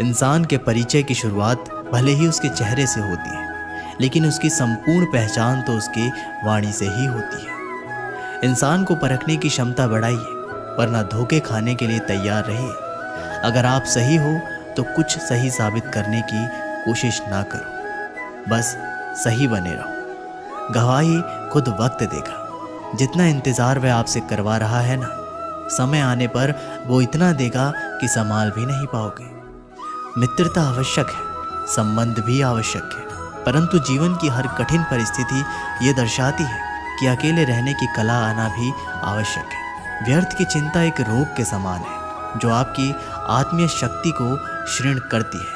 इंसान के परिचय की शुरुआत भले ही उसके चेहरे से होती है, लेकिन उसकी संपूर्ण पहचान तो उसकी वाणी से ही होती है। इंसान को परखने की क्षमता बढ़ाइए, वरना धोखे खाने के लिए तैयार रहिए। अगर आप सही हो तो कुछ सही साबित करने की कोशिश ना करो, बस सही बने रहो। गवाही खुद वक्त देगा। जितना इंतज़ार वह आपसे करवा रहा है ना, समय आने पर वो इतना देगा कि संभाल भी नहीं पाओगे। मित्रता आवश्यक है, संबंध भी आवश्यक है, परंतु जीवन की हर कठिन परिस्थिति ये दर्शाती है कि अकेले रहने की कला आना भी आवश्यक है। व्यर्थ की चिंता एक रोग के समान है जो आपकी आत्मीय शक्ति को क्षीण करती है।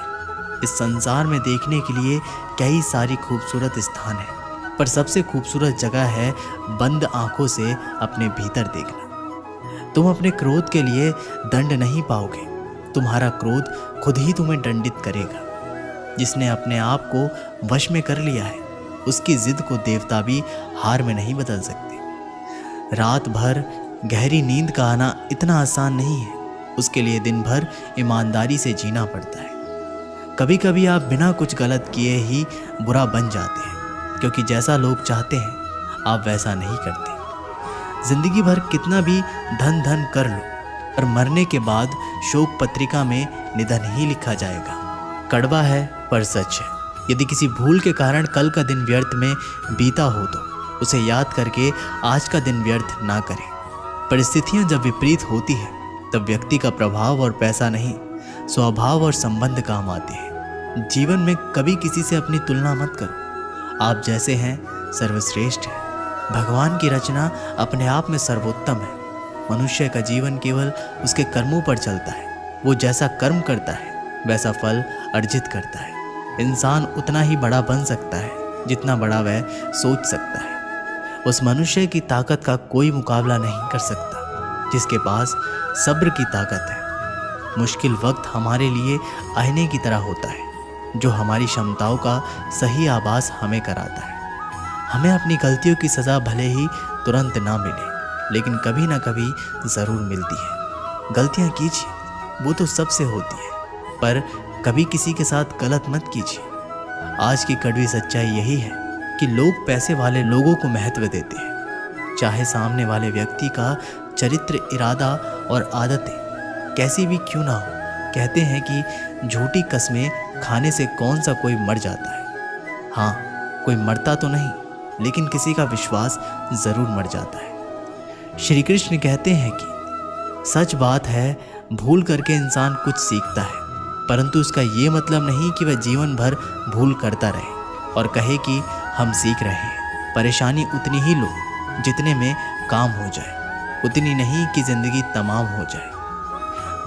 इस संसार में देखने के लिए कई सारी खूबसूरत स्थान हैं, पर सबसे खूबसूरत जगह है बंद आंखों से अपने भीतर देखना। तुम अपने क्रोध के लिए दंड नहीं पाओगे, तुम्हारा क्रोध खुद ही तुम्हें दंडित करेगा। जिसने अपने आप को वश में कर लिया है, उसकी जिद को देवता भी हार में नहीं बदल सकते। रात भर गहरी नींद का आना इतना आसान नहीं है, उसके लिए दिन भर ईमानदारी से जीना पड़ता है। कभी कभी आप बिना कुछ गलत किए ही बुरा बन जाते हैं, क्योंकि जैसा लोग चाहते हैं आप वैसा नहीं करते। जिंदगी भर कितना भी धन धन कर लो, पर मरने के बाद शोक पत्रिका में निधन ही लिखा जाएगा। कड़वा है पर सच है। यदि किसी भूल के कारण कल का दिन व्यर्थ में बीता हो तो उसे याद करके आज का दिन व्यर्थ ना करें। परिस्थितियां जब विपरीत होती है तब व्यक्ति का प्रभाव और पैसा नहीं, स्वभाव और संबंध काम आते हैं। जीवन में कभी किसी से अपनी तुलना मत करो। आप जैसे हैं सर्वश्रेष्ठ है। भगवान की रचना अपने आप में सर्वोत्तम है। मनुष्य का जीवन केवल उसके कर्मों पर चलता है। वो जैसा कर्म करता है वैसा फल अर्जित करता है। इंसान उतना ही बड़ा बन सकता है जितना बड़ा वह सोच सकता है। उस मनुष्य की ताकत का कोई मुकाबला नहीं कर सकता जिसके पास सब्र की ताकत है। मुश्किल वक्त हमारे लिए आईने की तरह होता है जो हमारी क्षमताओं का सही आभास हमें कराता है। हमें अपनी गलतियों की सज़ा भले ही तुरंत ना मिले, लेकिन कभी ना कभी ज़रूर मिलती है। गलतियाँ कीजिए, वो तो सबसे होती है, पर कभी किसी के साथ गलत मत कीजिए। आज की कड़वी सच्चाई यही है कि लोग पैसे वाले लोगों को महत्व देते हैं, चाहे सामने वाले व्यक्ति का चरित्र, इरादा और आदतें कैसी भी क्यों ना हो। कहते हैं कि झूठी कस्में खाने से कौन सा कोई मर जाता है। हाँ, कोई मरता तो नहीं, लेकिन किसी का विश्वास ज़रूर मर जाता है। श्री कृष्ण कहते हैं कि सच बात है, भूल करके इंसान कुछ सीखता है, परंतु उसका ये मतलब नहीं कि वह जीवन भर भूल करता रहे और कहे कि हम सीख रहे हैं। परेशानी उतनी ही लो जितने में काम हो जाए, उतनी नहीं कि ज़िंदगी तमाम हो जाए।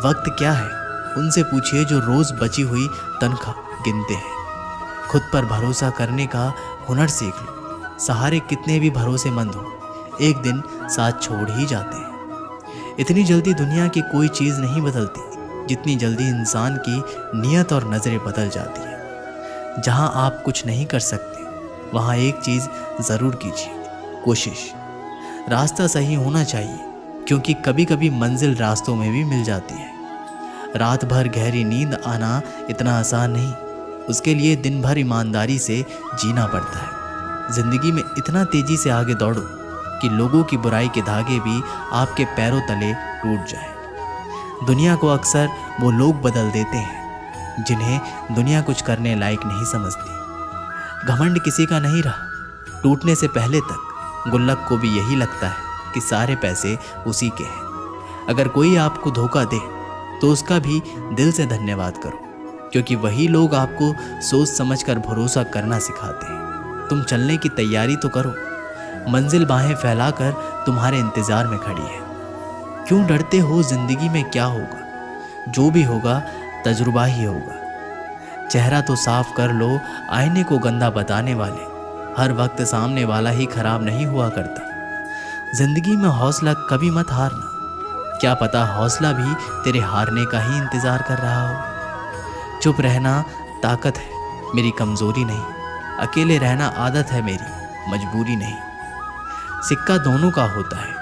वक्त क्या है उनसे पूछिए जो रोज़ बची हुई तनख्वाह गिनते हैं। खुद पर भरोसा करने का हुनर सीख लो। सहारे कितने भी भरोसेमंद हो, एक दिन साथ छोड़ ही जाते हैं। इतनी जल्दी दुनिया की कोई चीज़ नहीं बदलती जितनी जल्दी इंसान की नीयत और नज़रें बदल जाती है। जहाँ आप कुछ नहीं कर सकते, वहाँ एक चीज़ ज़रूर कीजिए, कोशिश। रास्ता सही होना चाहिए, क्योंकि कभी कभी मंजिल रास्तों में भी मिल जाती है। रात भर गहरी नींद आना इतना आसान नहीं, उसके लिए दिन भर ईमानदारी से जीना पड़ता है। ज़िंदगी में इतना तेज़ी से आगे दौड़ो कि लोगों की बुराई के धागे भी आपके पैरों तले टूट जाए। दुनिया को अक्सर वो लोग बदल देते हैं जिन्हें दुनिया कुछ करने लायक नहीं समझती। घमंड किसी का नहीं रहा। टूटने से पहले तक गुल्लक को भी यही लगता है कि सारे पैसे उसी के हैं। अगर कोई आपको धोखा दे तो उसका भी दिल से धन्यवाद करो, क्योंकि वही लोग आपको सोच समझकर भरोसा करना सिखाते हैं। तुम चलने की तैयारी तो करो, मंजिल बाहें फैलाकर तुम्हारे इंतज़ार में खड़ी है। क्यों डरते हो? जिंदगी में क्या होगा, जो भी होगा तजुर्बा ही होगा। चेहरा तो साफ कर लो, आईने को गंदा बताने वाले हर वक्त सामने वाला ही खराब नहीं हुआ करता। जिंदगी में हौसला कभी मत हारना, क्या पता हौसला भी तेरे हारने का ही इंतज़ार कर रहा हो। चुप रहना ताकत है, मेरी कमज़ोरी नहीं। अकेले रहना आदत है मेरी, मजबूरी नहीं। सिक्का दोनों का होता है,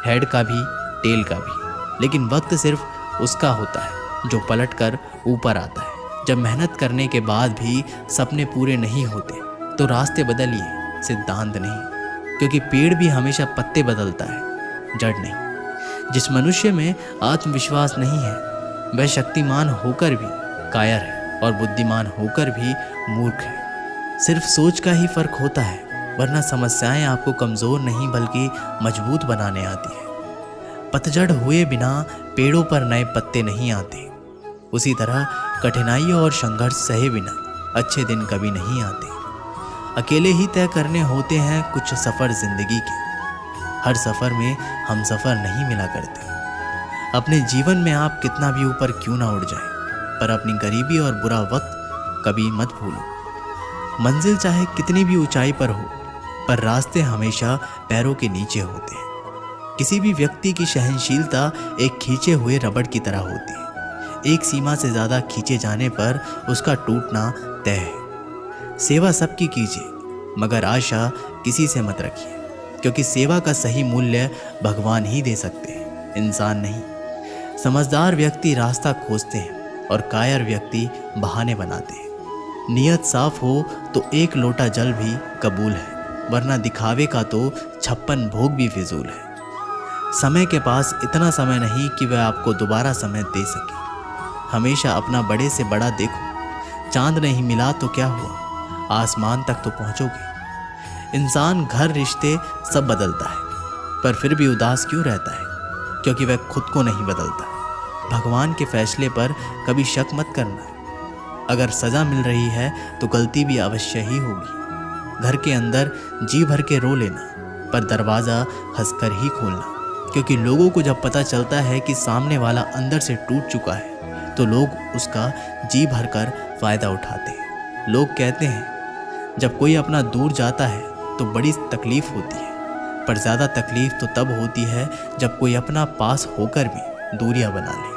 हेड का भी टेल का भी, लेकिन वक्त सिर्फ उसका होता है जो पलटकर ऊपर आता है। जब मेहनत करने के बाद भी सपने पूरे नहीं होते तो रास्ते बदलिए, सिद्धांत नहीं, क्योंकि पेड़ भी हमेशा पत्ते बदलता है, जड़ नहीं। जिस मनुष्य में आत्मविश्वास नहीं है वह शक्तिमान होकर भी कायर है और बुद्धिमान होकर भी मूर्ख है। सिर्फ सोच का ही फर्क होता है, वरना समस्याएं आपको कमज़ोर नहीं बल्कि मजबूत बनाने आती है। पतझड़ हुए बिना पेड़ों पर नए पत्ते नहीं आते। उसी तरह कठिनाइयों और संघर्ष सहे बिना अच्छे दिन कभी नहीं आते। अकेले ही तय करने होते हैं कुछ सफ़र ज़िंदगी के। हर सफ़र में हम सफ़र नहीं मिला करते। अपने जीवन में आप कितना भी ऊपर क्यों ना उड़ जाए, पर अपनी गरीबी और बुरा वक्त कभी मत भूलो। मंजिल चाहे कितनी भी ऊंचाई पर हो, पर रास्ते हमेशा पैरों के नीचे होते हैं। किसी भी व्यक्ति की सहनशीलता एक खींचे हुए रबड़ की तरह होती है। एक सीमा से ज़्यादा खींचे जाने पर उसका टूटना तय है। सेवा सबकी कीजिए, मगर आशा किसी से मत रखिए, क्योंकि सेवा का सही मूल्य भगवान ही दे सकते हैं, इंसान नहीं। समझदार व्यक्ति रास्ता खोजते हैं और कायर व्यक्ति बहाने बनाते हैं। नियत साफ हो तो एक लोटा जल भी कबूल है, वरना दिखावे का तो 56 भोग भी फिजूल है। समय के पास इतना समय नहीं कि वह आपको दोबारा समय दे सके। हमेशा अपना बड़े से बड़ा देखो। चांद नहीं मिला तो क्या हुआ, आसमान तक तो पहुंचोगे। इंसान, घर, रिश्ते सब बदलता है, पर फिर भी उदास क्यों रहता है? क्योंकि वह खुद को नहीं बदलता। भगवान के फैसले पर कभी शक मत करना। अगर सज़ा मिल रही है तो गलती भी अवश्य ही होगी। घर के अंदर जी भर के रो लेना, पर दरवाज़ा हंसकर ही खोलना, क्योंकि लोगों को जब पता चलता है कि सामने वाला अंदर से टूट चुका है तो लोग उसका जी भर कर फ़ायदा उठाते हैं। लोग कहते हैं जब कोई अपना दूर जाता है तो बड़ी तकलीफ़ होती है, पर ज़्यादा तकलीफ़ तो तब होती है जब कोई अपना पास होकर भी दूरियां बना ले।